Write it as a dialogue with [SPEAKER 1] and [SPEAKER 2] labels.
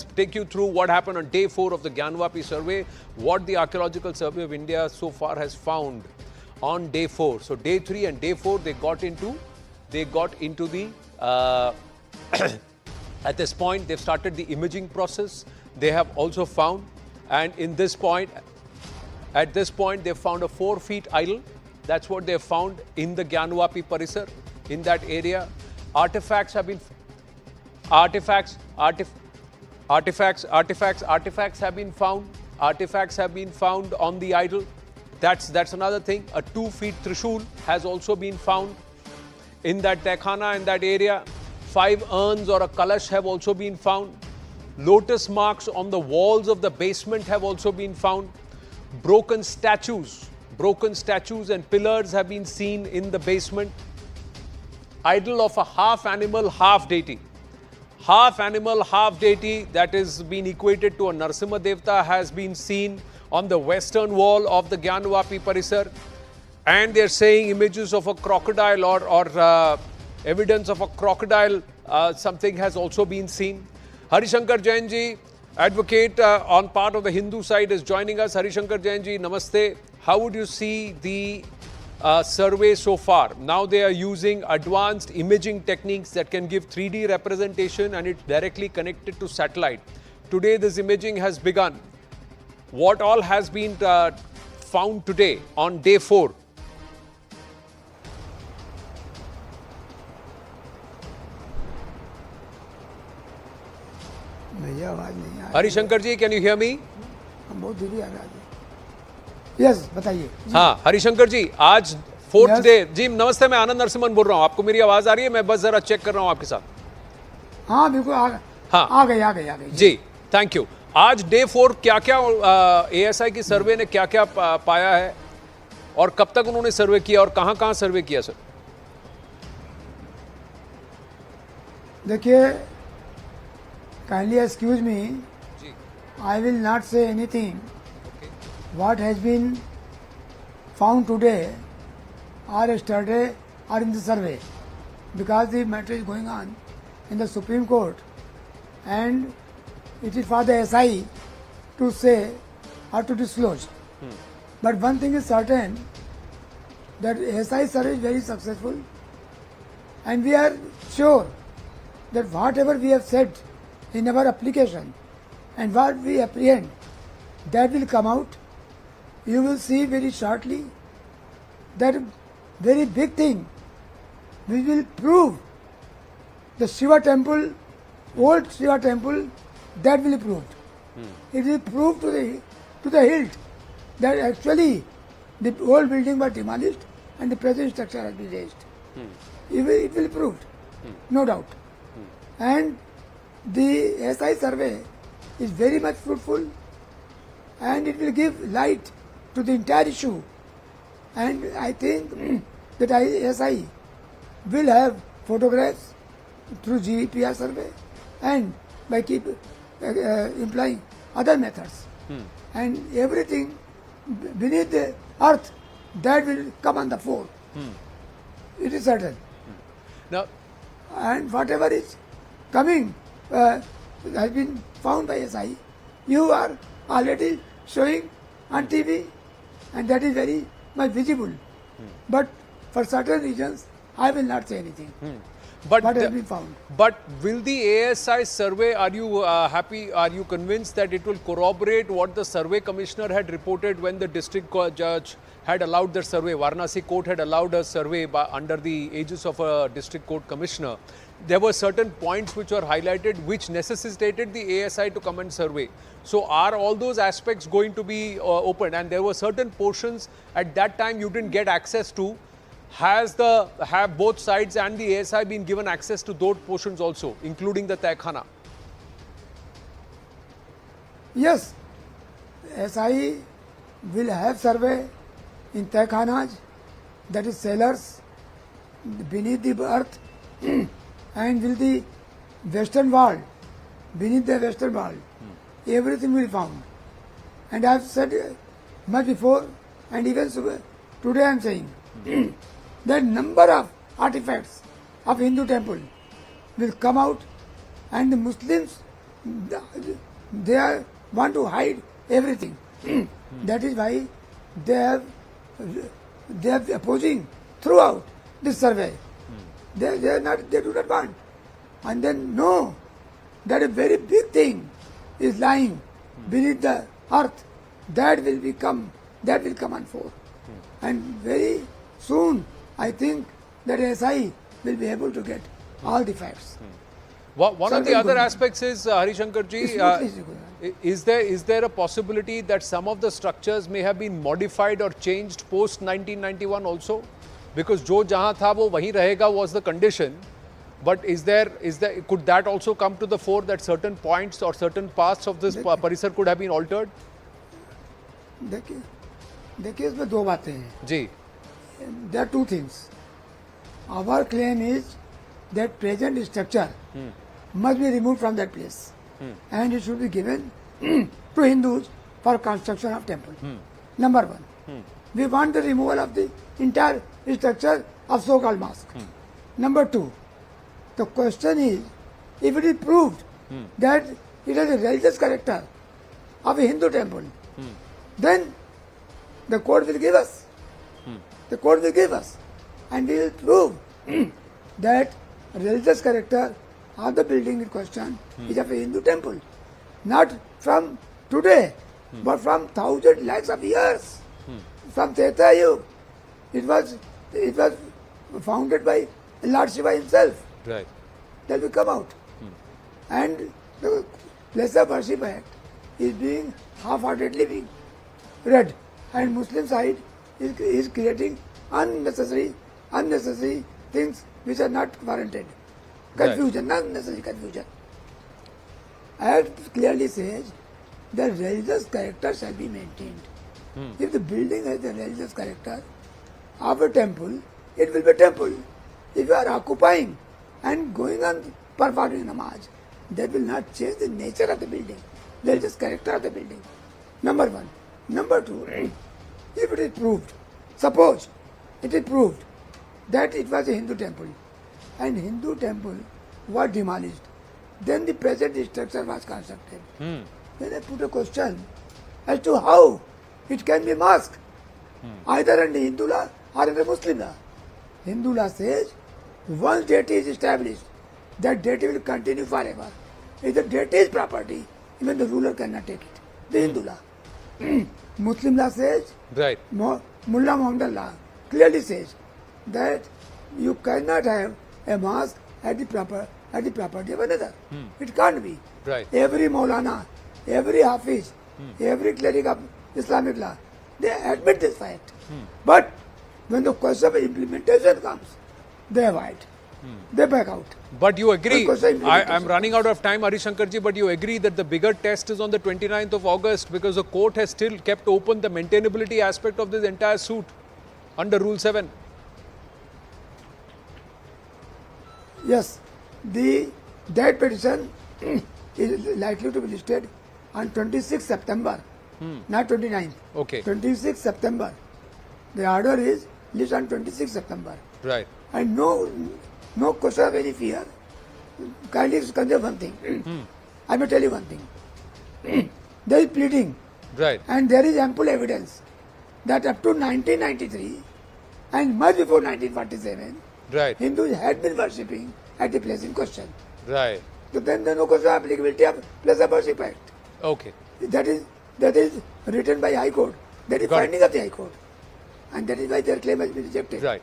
[SPEAKER 1] let's take you through what happened on day 4 of the Gyanvapi survey, what the Archaeological Survey of India so far has found on day 4. So day 3 and day 4, they got into the at this point they've started the imaging process. They have also found, and at this point they've found a 4-foot idol. That's what they've found in the Gyanvapi Parisar, in that area. Artifacts have been have been found on the idol. That's another thing. A 2-foot Trishul has also been found in that Tekhana, in that area. 5 urns or a kalash have also been found. Lotus marks on the walls of the basement have also been found. Broken statues and pillars have been seen in the basement. Idol of a half animal, half deity. Half animal, half deity that is being equated to a Narsimha Devta has been seen on the western wall of the Gyanvapi Parisar. And they're saying images of a crocodile or evidence of a crocodile, something has also been seen. Shankar Jain ji, advocate on part of the Hindu side, is joining us. Shankar Jain ji, namaste. How would you see the survey so far? Now they are using advanced imaging techniques that can give 3D representation, and it's directly connected to satellite. Today this imaging has begun. What all has been found today on day 4? Shankar ji, can you hear me?
[SPEAKER 2] Yes, बताइए.
[SPEAKER 1] हाँ, Shankar ji, आज 4th day. जी नमस्ते, मैं आनंद नरसिम्हन बोल रहा हूँ. आपको मेरी आवाज आ रही है? मैं बस जरा चेक कर रहा हूँ आपके साथ.
[SPEAKER 2] हाँ बिल्कुल आ गई.
[SPEAKER 1] जी, थैंक यू. आज डे 4 क्या-क्या ASI की सर्वे ने क्या-क्या पाया है और कब तक उन्होंने सर्वे किया और कहाँ-कहाँ सर्वे किया सर?
[SPEAKER 2] देखिए, kindly excuse me, I will not say anything. What has been found today or yesterday or in the survey, because the matter is going on in the Supreme Court and it is for the ASI to say or to disclose. But one thing is certain, that ASI survey is very successful, and we are sure that whatever we have said in our application and what we apprehend, that will come out. You will see very shortly that very big thing. We will prove the Shiva temple, old Shiva temple, that will be proved. It will prove to the hilt that actually the old building was demolished and the present structure has been raised. It will be proved, no doubt. And the ASI survey is very much fruitful, and it will give light to the entire issue. And I think that ASI will have photographs through GPR survey and by employing other methods. And everything beneath the earth, that will come on the fore. It is certain.
[SPEAKER 1] Now,
[SPEAKER 2] and whatever is coming has been found by ASI. You are already showing on TV, and that is very much visible. But for certain reasons, I will not say anything. But what has been found.
[SPEAKER 1] But will the ASI survey, are you happy, are you convinced that it will corroborate what the survey commissioner had reported when the district judge had allowed the survey? Varanasi court had allowed a survey under the aegis of a district court commissioner. There were certain points which were highlighted which necessitated the ASI to come and survey. So are all those aspects going to be opened? And there were certain portions at that time you didn't get access to. Have both sides and the ASI been given access to those portions also, including the Tekhana?
[SPEAKER 2] Yes, ASI will have survey in Tekhanas, that is cellars beneath the earth, and will the western wall, beneath the western wall, everything will be found. And I have said much before, and even today I am saying, that number of artifacts of Hindu temple will come out, and the Muslims they want to hide everything. That is why they have opposing throughout this survey. They do not want. And then no, that a very big thing is lying beneath the earth. That will come on forth. And very soon, I think that ASI will be able to get all the facts.
[SPEAKER 1] One of the other aspects is, Harishankar ji, is there a possibility that some of the structures may have been modified or changed post 1991 also? Because jo jahan tha wo wahi rahega was the condition. But could that also come to the fore, that certain points or certain parts of this parisar could have been altered?
[SPEAKER 2] देखिए इसमें दो बातें हैं
[SPEAKER 1] जी.
[SPEAKER 2] There are two things. Our claim is that present structure must be removed from that place and it should be given to Hindus for construction of temple. Number one. We want the removal of the entire structure of so-called mosque. Number two. The question is, if it is proved that it has a religious character of a Hindu temple, then the court will give us. The court will give us. And we will prove that religious character of the building in question is of a Hindu temple. Not from today, but from thousands, lakhs of years. From Treta Yuga. It was founded by Lord Shiva himself.
[SPEAKER 1] Right.
[SPEAKER 2] That will come out. And the Place of Worship Act is being half-heartedly being read. And Muslim side is creating unnecessary things which are not warranted. Confusion, not necessary confusion. Act clearly says the religious character shall be maintained. If the building has a religious character of a temple, it will be a temple. If you are occupying and going on performing namaz, that will not change the nature of the building, the religious character of the building. Number one. Number two, if it is proved, suppose it is proved that it was a Hindu temple and Hindu temple was demolished, then the present structure was constructed. Then I put a question as to how it can be mosque, either under Hindu law or under Muslim law. Hindu law says once deity is established, that deity will continue forever. If the deity is property, even the ruler cannot take it. The Hindu law. Muslim law says,
[SPEAKER 1] right.
[SPEAKER 2] Mullah Muhammad law clearly says that you cannot have a mosque at the property of another. It can't be.
[SPEAKER 1] Right.
[SPEAKER 2] Every Maulana, every Hafiz, every cleric of Islamic law, they admit this fact. But when the question of implementation comes, they avoid. They back out.
[SPEAKER 1] But you agree, I'm running out of time, Harishankar ji, but you agree that the bigger test is on the 29th of August because the court has still kept open the maintainability aspect of this entire suit under Rule 7.
[SPEAKER 2] Yes, that petition is likely to be listed on 26th September, not 29th.
[SPEAKER 1] Okay.
[SPEAKER 2] 26th September. The order is listed on 26th September.
[SPEAKER 1] Right.
[SPEAKER 2] And no question of any fear. Kindly consider one thing. I may tell you one thing. There is pleading.
[SPEAKER 1] Right.
[SPEAKER 2] And there is ample evidence that up to 1993 and much before 1947,
[SPEAKER 1] right,
[SPEAKER 2] Hindus had been worshipping at the place in question.
[SPEAKER 1] Right.
[SPEAKER 2] So then there is no question of applicability of Place of Worship Act.
[SPEAKER 1] Okay.
[SPEAKER 2] That is written by High Court. That is finding of the High Court. And that is why their claim has been rejected.
[SPEAKER 1] Right.